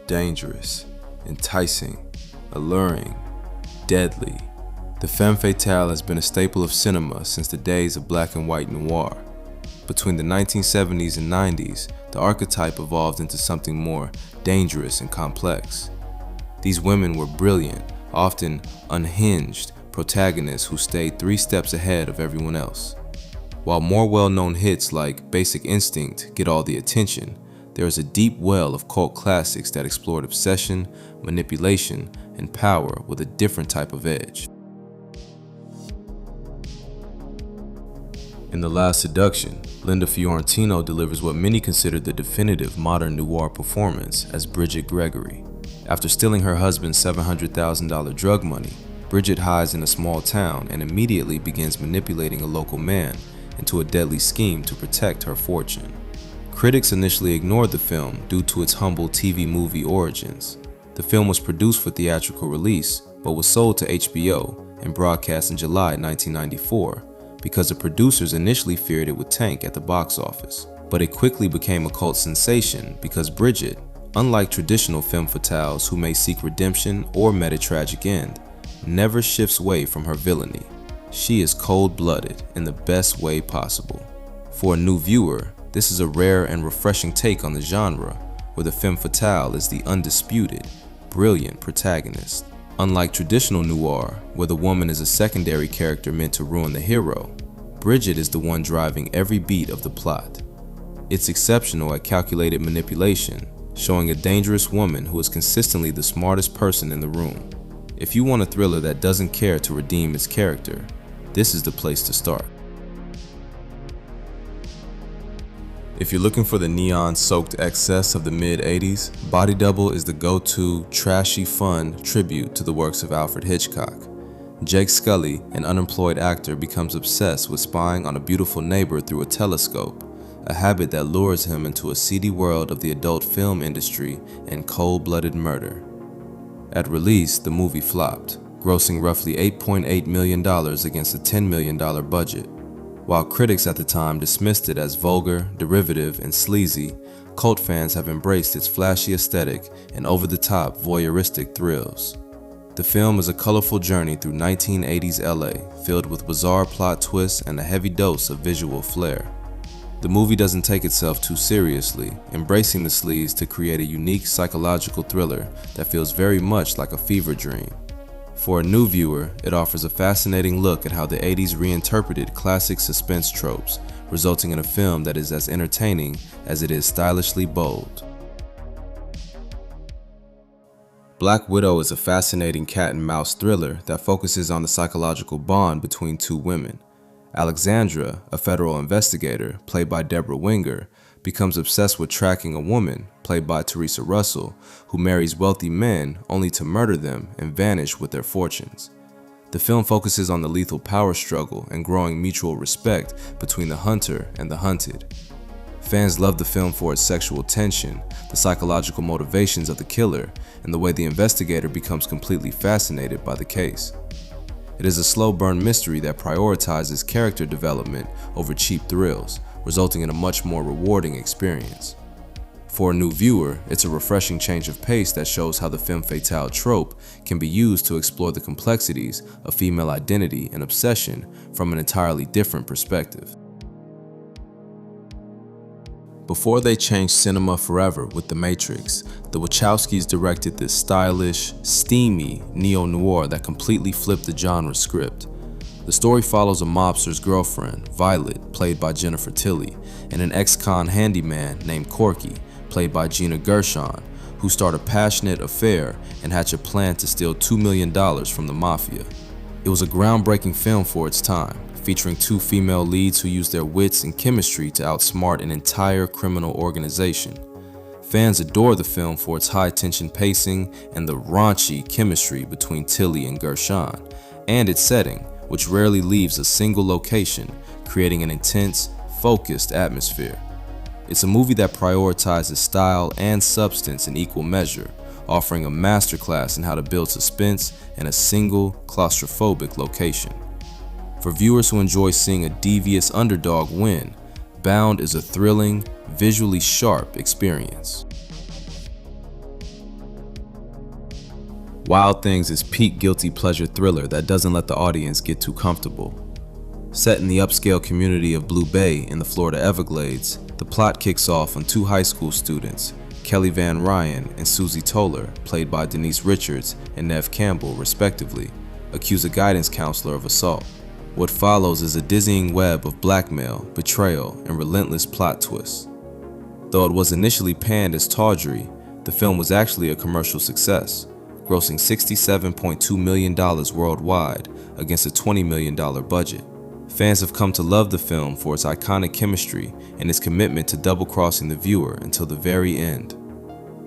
dangerous, enticing, alluring, deadly. The femme fatale has been a staple of cinema since the days of black and white noir. Between the 1970s and 90s, the archetype evolved into something more dangerous and complex. These women were brilliant, often unhinged protagonists who stayed 3 steps ahead of everyone else. While more well-known hits like Basic Instinct get all the attention, there is a deep well of cult classics that explored obsession, manipulation, and power with a different type of edge. In The Last Seduction, Linda Fiorentino delivers what many consider the definitive modern noir performance as Bridget Gregory. After stealing her husband's $700,000 drug money, Bridget hides in a small town and immediately begins manipulating a local man into a deadly scheme to protect her fortune. Critics initially ignored the film due to its humble TV movie origins. The film was produced for theatrical release, but was sold to HBO and broadcast in July 1994 because the producers initially feared it would tank at the box office. But it quickly became a cult sensation because Bridget, unlike traditional femme fatales who may seek redemption or met a tragic end, never shifts away from her villainy. She is cold-blooded in the best way possible. For a new viewer, this is a rare and refreshing take on the genre, where the femme fatale is the undisputed, brilliant protagonist. Unlike traditional noir, where the woman is a secondary character meant to ruin the hero, Bridget is the one driving every beat of the plot. It's exceptional at calculated manipulation, showing a dangerous woman who is consistently the smartest person in the room. If you want a thriller that doesn't care to redeem its character, this is the place to start. If you're looking for the neon-soaked excess of the mid-80s, Body Double is the go-to, trashy fun tribute to the works of Alfred Hitchcock. Jake Scully, an unemployed actor, becomes obsessed with spying on a beautiful neighbor through a telescope, a habit that lures him into a seedy world of the adult film industry and cold-blooded murder. At release, the movie flopped, grossing roughly $8.8 million against a $10 million budget. While critics at the time dismissed it as vulgar, derivative, and sleazy, cult fans have embraced its flashy aesthetic and over-the-top voyeuristic thrills. The film is a colorful journey through 1980s LA, filled with bizarre plot twists and a heavy dose of visual flair. The movie doesn't take itself too seriously, embracing the sleaze to create a unique psychological thriller that feels very much like a fever dream. For a new viewer, it offers a fascinating look at how the 80s reinterpreted classic suspense tropes, resulting in a film that is as entertaining as it is stylishly bold. Black Widow is a fascinating cat-and-mouse thriller that focuses on the psychological bond between 2 women. Alexandra, a federal investigator, played by Deborah Winger, becomes obsessed with tracking a woman, played by Teresa Russell, who marries wealthy men only to murder them and vanish with their fortunes. The film focuses on the lethal power struggle and growing mutual respect between the hunter and the hunted. Fans love the film for its sexual tension, the psychological motivations of the killer, and the way the investigator becomes completely fascinated by the case. It is a slow burn mystery that prioritizes character development over cheap thrills, resulting in a much more rewarding experience. For a new viewer, it's a refreshing change of pace that shows how the femme fatale trope can be used to explore the complexities of female identity and obsession from an entirely different perspective. Before they changed cinema forever with The Matrix, the Wachowskis directed this stylish, steamy neo-noir that completely flipped the genre script. The story follows a mobster's girlfriend, Violet, played by Jennifer Tilly, and an ex-con handyman named Corky, played by Gina Gershon, who start a passionate affair and hatch a plan to steal $2 million from the mafia. It was a groundbreaking film for its time, featuring 2 female leads who use their wits and chemistry to outsmart an entire criminal organization. Fans adore the film for its high-tension pacing and the raunchy chemistry between Tilly and Gershon, and its setting, which rarely leaves a single location, creating an intense, focused atmosphere. It's a movie that prioritizes style and substance in equal measure, offering a masterclass in how to build suspense in a single, claustrophobic location. For viewers who enjoy seeing a devious underdog win, Bound is a thrilling, visually sharp experience. Wild Things is peak guilty pleasure thriller that doesn't let the audience get too comfortable. Set in the upscale community of Blue Bay in the Florida Everglades, the plot kicks off when two high school students, Kelly Van Ryan and Susie Toller, played by Denise Richards and Neve Campbell respectively, accuse a guidance counselor of assault. What follows is a dizzying web of blackmail, betrayal, and relentless plot twists. Though it was initially panned as tawdry, the film was actually a commercial success, grossing $67.2 million worldwide against a $20 million budget. Fans have come to love the film for its iconic chemistry and its commitment to double-crossing the viewer until the very end.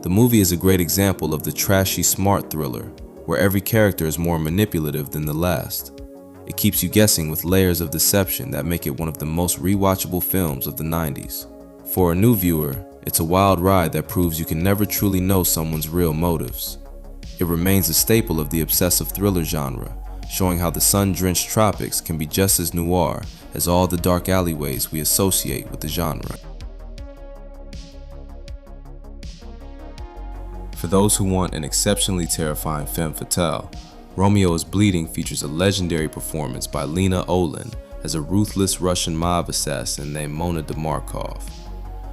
The movie is a great example of the trashy smart thriller, where every character is more manipulative than the last. It keeps you guessing with layers of deception that make it one of the most rewatchable films of the 90s. For a new viewer, it's a wild ride that proves you can never truly know someone's real motives. It remains a staple of the obsessive thriller genre, showing how the sun-drenched tropics can be just as noir as all the dark alleyways we associate with the genre. For those who want an exceptionally terrifying femme fatale, Romeo is Bleeding features a legendary performance by Lena Olin as a ruthless Russian mob assassin named Mona Demarkov.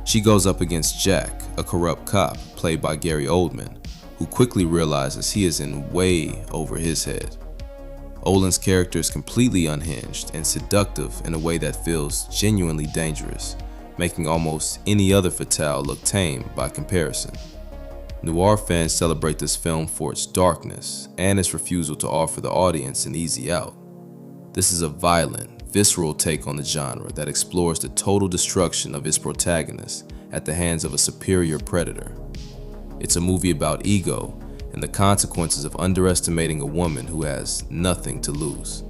She goes up against Jack, a corrupt cop played by Gary Oldman, who quickly realizes he is in way over his head. Olin's character is completely unhinged and seductive in a way that feels genuinely dangerous, making almost any other fatale look tame by comparison. Noir fans celebrate this film for its darkness and its refusal to offer the audience an easy out. This is a violent, visceral take on the genre that explores the total destruction of its protagonist at the hands of a superior predator. It's a movie about ego and the consequences of underestimating a woman who has nothing to lose.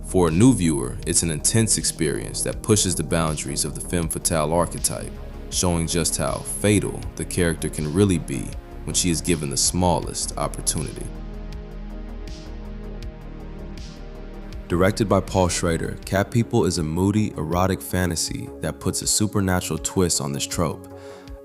For a new viewer, it's an intense experience that pushes the boundaries of the femme fatale archetype, showing just how fatal the character can really be when she is given the smallest opportunity. Directed by Paul Schrader, Cat People is a moody, erotic fantasy that puts a supernatural twist on this trope.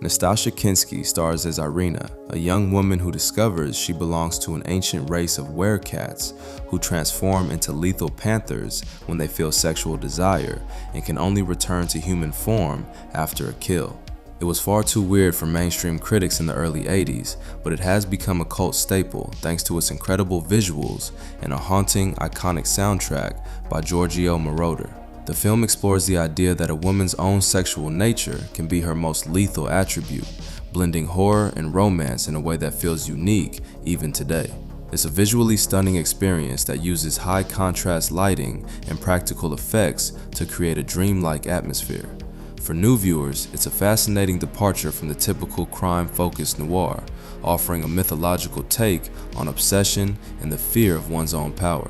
Nastassja Kinski stars as Irina, a young woman who discovers she belongs to an ancient race of werecats who transform into lethal panthers when they feel sexual desire and can only return to human form after a kill. It was far too weird for mainstream critics in the early 80s, but it has become a cult staple thanks to its incredible visuals and a haunting, iconic soundtrack by Giorgio Moroder. The film explores the idea that a woman's own sexual nature can be her most lethal attribute, blending horror and romance in a way that feels unique even today. It's a visually stunning experience that uses high contrast lighting and practical effects to create a dreamlike atmosphere. For new viewers, it's a fascinating departure from the typical crime-focused noir, offering a mythological take on obsession and the fear of one's own power.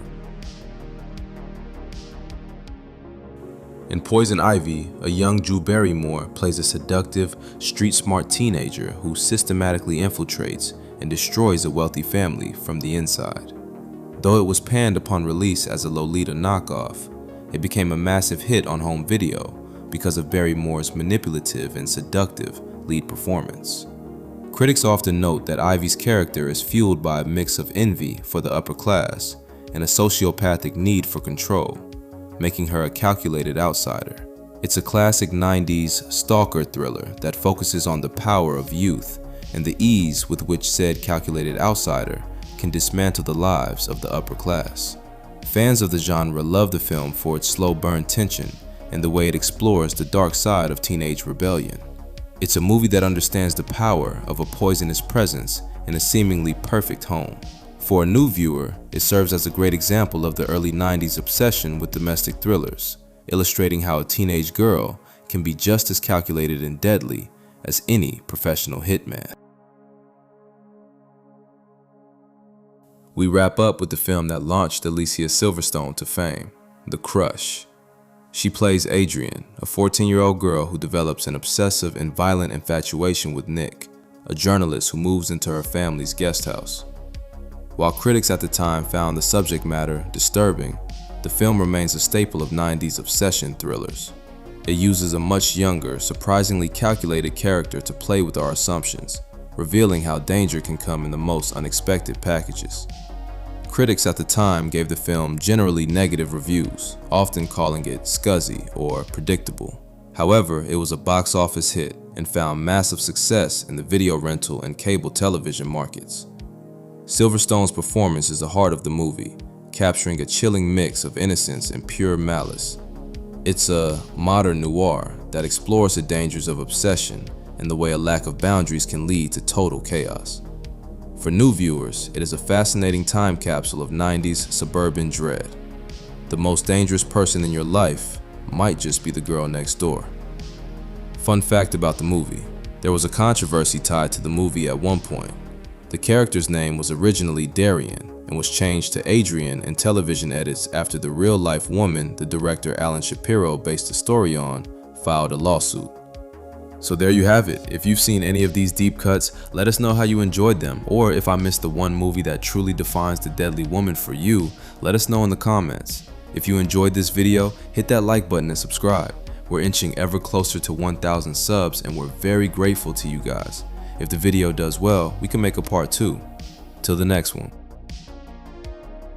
In Poison Ivy, a young Drew Barrymore plays a seductive, street-smart teenager who systematically infiltrates and destroys a wealthy family from the inside. Though it was panned upon release as a Lolita knockoff, it became a massive hit on home video because of Barrymore's manipulative and seductive lead performance. Critics often note that Ivy's character is fueled by a mix of envy for the upper class and a sociopathic need for control, making her a calculated outsider. It's a classic 90s stalker thriller that focuses on the power of youth and the ease with which said calculated outsider can dismantle the lives of the upper class. Fans of the genre love the film for its slow burn tension and the way it explores the dark side of teenage rebellion. It's a movie that understands the power of a poisonous presence in a seemingly perfect home. For a new viewer, it serves as a great example of the early 90s obsession with domestic thrillers, illustrating how a teenage girl can be just as calculated and deadly as any professional hitman. We wrap up with the film that launched Alicia Silverstone to fame, The Crush. She plays Adrienne, a 14-year-old girl who develops an obsessive and violent infatuation with Nick, a journalist who moves into her family's guest house. While critics at the time found the subject matter disturbing, the film remains a staple of 90s obsession thrillers. It uses a much younger, surprisingly calculated character to play with our assumptions, revealing how danger can come in the most unexpected packages. Critics at the time gave the film generally negative reviews, often calling it scuzzy or predictable. However, it was a box office hit and found massive success in the video rental and cable television markets. Silverstone's performance is the heart of the movie, capturing a chilling mix of innocence and pure malice. It's a modern noir that explores the dangers of obsession and the way a lack of boundaries can lead to total chaos. For new viewers, it is a fascinating time capsule of 90s suburban dread. The most dangerous person in your life might just be the girl next door. Fun fact about the movie: there was a controversy tied to the movie at one point. The character's name was originally Darian and was changed to Adrian in television edits after the real-life woman the director Alan Shapiro based the story on filed a lawsuit. So there you have it. If you've seen any of these deep cuts, let us know how you enjoyed them, or if I missed the one movie that truly defines the deadly woman for you, let us know in the comments. If you enjoyed this video, hit that like button and subscribe. We're inching ever closer to 1,000 subs and we're very grateful to you guys. If the video does well, we can make a part 2. Till the next one.